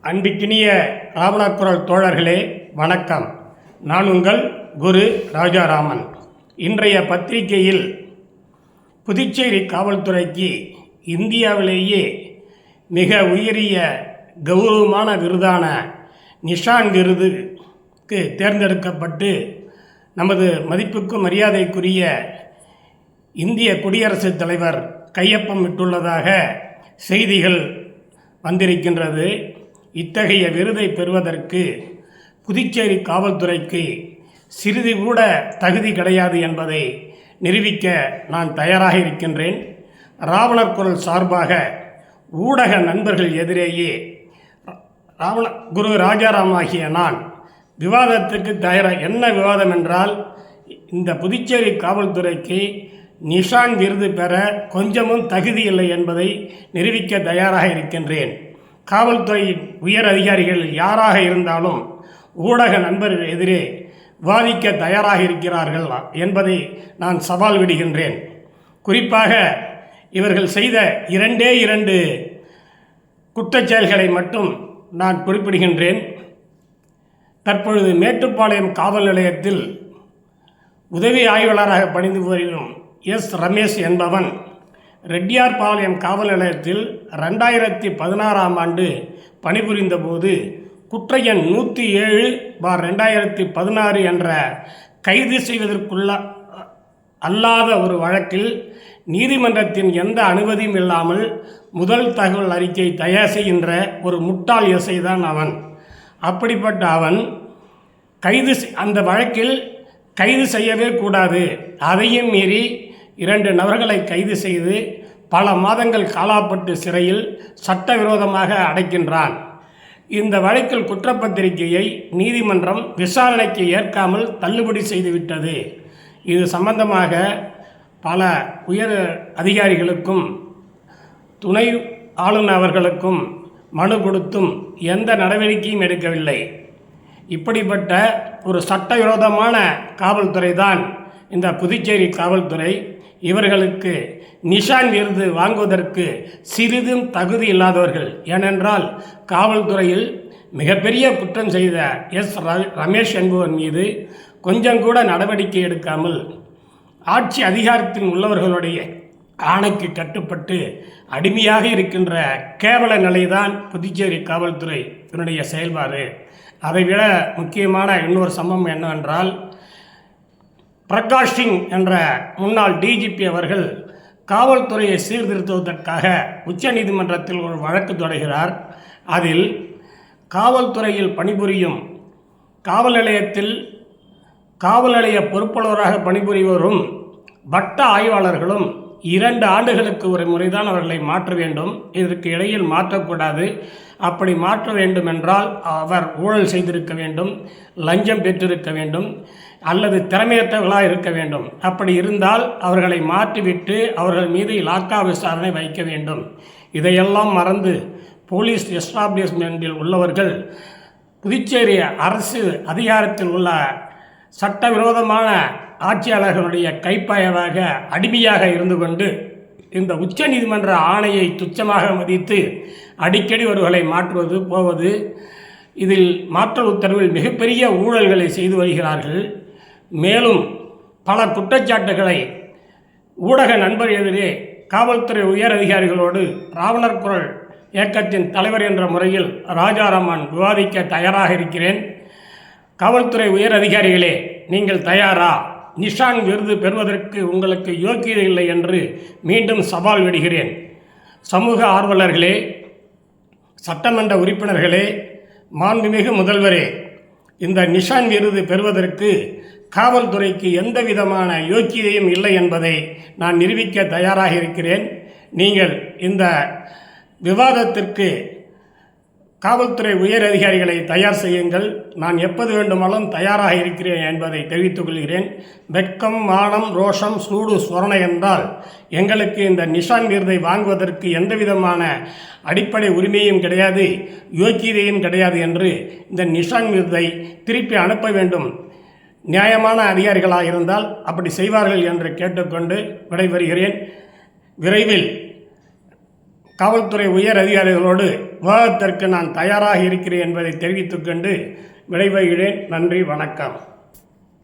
அன்பிற்கினிய ராவணர் குரல் தோழர்களே வணக்கம். நான் உங்கள் குரு ராஜாராமன். இன்றைய பத்திரிகையில் புதுச்சேரி காவல்துறைக்கு இந்தியாவிலேயே மிக உயரிய கௌரவமான விருதான நிஷான் விருதுக்கு தேர்ந்தெடுக்கப்பட்டு நமது மதிப்புக்கும் மரியாதைக்குரிய இந்திய குடியரசுத் தலைவர் கையொப்பமிட்டுள்ளதாக செய்திகள் வந்திருக்கின்றது. இத்தகைய விருதை பெறுவதற்கு புதுச்சேரி காவல்துறைக்கு சிறிது கூட தகுதி கிடையாது என்பதை நிரூபிக்க நான் தயாராக இருக்கின்றேன். ராவணர் குரல் சார்பாக ஊடக நண்பர்கள் எதிரேயே குரு ராஜாராம் ஆகிய நான் விவாதத்துக்கு தயாராக. என்ன விவாதம் என்றால், இந்த புதுச்சேரி காவல்துறைக்கு நிஷான் விருது பெற கொஞ்சமும் தகுதி இல்லை என்பதை நிரூபிக்க தயாராக இருக்கின்றேன். காவல்துறையின் உயர் அதிகாரிகள் யாராக இருந்தாலும் ஊடக நண்பர்கள் எதிரே வாதிக்க தயாராக இருக்கிறார்கள் என்பதை நான் சவால் விடுகின்றேன். குறிப்பாக இவர்கள் செய்த இரண்டு குற்றச்செயல்களை மட்டும் நான் குறிப்பிடுகின்றேன். தற்பொழுது மேட்டுப்பாளையம் காவல் நிலையத்தில் உதவி ஆய்வாளராக பணிபுரியும் ரமேஷ் என்பவன் ரெட்டியார்பாளையம் காவல் நிலையத்தில் 2016ஆம் ஆண்டு பணிபுரிந்த போது குற்ற எண் 107/2016 என்ற கைது செய்வதற்குள்ள அல்லாத ஒரு வழக்கில் நீதிமன்றத்தின் எந்த அனுமதியும் இல்லாமல் முதல் தகவல் அறிக்கை தயார் செய்கின்ற ஒரு முட்டாள் எஸ்ஐ தான் அவன். அப்படிப்பட்ட அவன் அந்த வழக்கில் கைது செய்யவே கூடாது, அதையும் மீறி 2 நபர்களை கைது செய்து பல மாதங்கள் காலாப்பட்டு சிறையில் சட்டவிரோதமாக அடைக்கின்றான். இந்த வழக்கில் குற்றப்பத்திரிகையை நீதிமன்றம் விசாரணைக்கு ஏற்காமல் தள்ளுபடி செய்துவிட்டது. இது சம்பந்தமாக பல உயர் அதிகாரிகளுக்கும் துணை ஆளுநர் அவர்களுக்கும் மனு கொடுத்தும் எந்த நடவடிக்கையும் எடுக்கவில்லை. இப்படிப்பட்ட ஒரு சட்டவிரோதமான காவல்துறை தான் இந்த புதுச்சேரி காவல்துறை. இவர்களுக்கு நிஷான் விருது வாங்குவதற்கு சிறிதும் தகுதி இல்லாதவர்கள். ஏனென்றால் காவல்துறையில் மிகப்பெரிய குற்றம் செய்த ரமேஷ் என்பவர் மீது கொஞ்சம் கூட நடவடிக்கை எடுக்காமல் ஆட்சி அதிகாரத்தில் உள்ளவர்களுடைய ஆணைக்கு கட்டுப்பட்டு அடிமையாக இருக்கின்ற கேவல நிலைதான் புதுச்சேரி காவல்துறை இதனுடைய செயல்பாடு. அதைவிட முக்கியமான இன்னொரு சம்பவம் என்னவென்றால், பிரகாஷ் சிங் என்ற முன்னாள் டிஜிபி அவர்கள் காவல்துறையை சீர்திருத்துவதற்காக உச்சநீதிமன்றத்தில் ஒரு வழக்கு தொடர்கிறார். அதில் காவல்துறையில் பணிபுரியும் காவல் நிலையத்தில் காவல் நிலைய பொறுப்பாளராக பணிபுரிவோரும் வட்ட ஆய்வாளர்களும் 2 ஆண்டுகளுக்கு ஒரு முறைதான் அவர்களை மாற்ற வேண்டும். இதற்கு இடையில் மாற்றக்கூடாது. அப்படி மாற்ற வேண்டும் என்றால் அவர் ஊழல் செய்திருக்க வேண்டும், லஞ்சம் பெற்றிருக்க வேண்டும், அல்லது திறமையற்றவர்களாக இருக்க வேண்டும். அப்படி இருந்தால் அவர்களை மாற்றிவிட்டு அவர்கள் மீது இலாக்கா விசாரணை வைக்க வேண்டும். இதையெல்லாம் மறந்து போலீஸ் எஸ்டாப்ளிஷ்மெண்டில் உள்ளவர்கள் புதுச்சேரி அரசு அதிகாரத்தில் உள்ள சட்டவிரோதமான ஆட்சியாளர்களுடைய கைப்பாயவாக அடிமையாக இருந்து கொண்டு இந்த உச்ச நீதிமன்ற ஆணையை துச்சமாக மதித்து அடிக்கடி அவர்களை மாற்றுவது போவது, இதில் மாற்றல் உத்தரவில் மிகப்பெரிய ஊழல்களை செய்து வருகிறார்கள். மேலும் பல குற்றச்சாட்டுகளை ஊடக நண்பர் எதிரே காவல்துறை உயர் அதிகாரிகளோடு ராவணர் குரல் இயக்கத்தின் தலைவர் என்ற முறையில் ராஜாராமன் விவாதிக்க தயாராக இருக்கிறேன். காவல்துறை உயர் அதிகாரிகளே, நீங்கள் தயாரா? நிஷான் விருது பெறுவதற்கு உங்களுக்கு யோக்கியதை இல்லை என்று மீண்டும் சவால் விடுகிறேன். சமூக ஆர்வலர்களே, சட்டமன்ற உறுப்பினர்களே, மாண்புமிகு முதல்வரே, இந்த நிஷான் விருது பெறுவதற்கு காவல்துறைக்கு எந்த விதமான யோக்கியதையும் இல்லை என்பதை நான் நிரூபிக்க தயாராக இருக்கிறேன். நீங்கள் இந்த விவாதத்திற்கு காவல்துறை உயர் அதிகாரிகளை தயார் செய்யுங்கள். நான் எப்போது வேண்டுமானாலும் தயாராக இருக்கிறேன் என்பதை தெரிவித்துக் கொள்கிறேன். வெட்கம், மானம், ரோஷம், சூடு, சொரணை என்றால் எங்களுக்கு இந்த நிஷான் விருதை வாங்குவதற்கு எந்த விதமான அடிப்படை உரிமையும் கிடையாது, யோக்கியதையும் கிடையாது என்று இந்த நிஷான் விருதை திருப்பி அனுப்ப வேண்டும். நியாயமான அதிகாரிகளாக இருந்தால் அப்படி செய்வார்கள் என்று கேட்டுக்கொண்டு விடைபெறுகிறேன். விரைவில் காவல்துறை உயர் அதிகாரிகளோடு விவாதத்திற்கு நான் தயாராக இருக்கிறேன் என்பதை தெரிவித்துக்கொண்டு விடைபெறுகிறேன். நன்றி, வணக்கம்.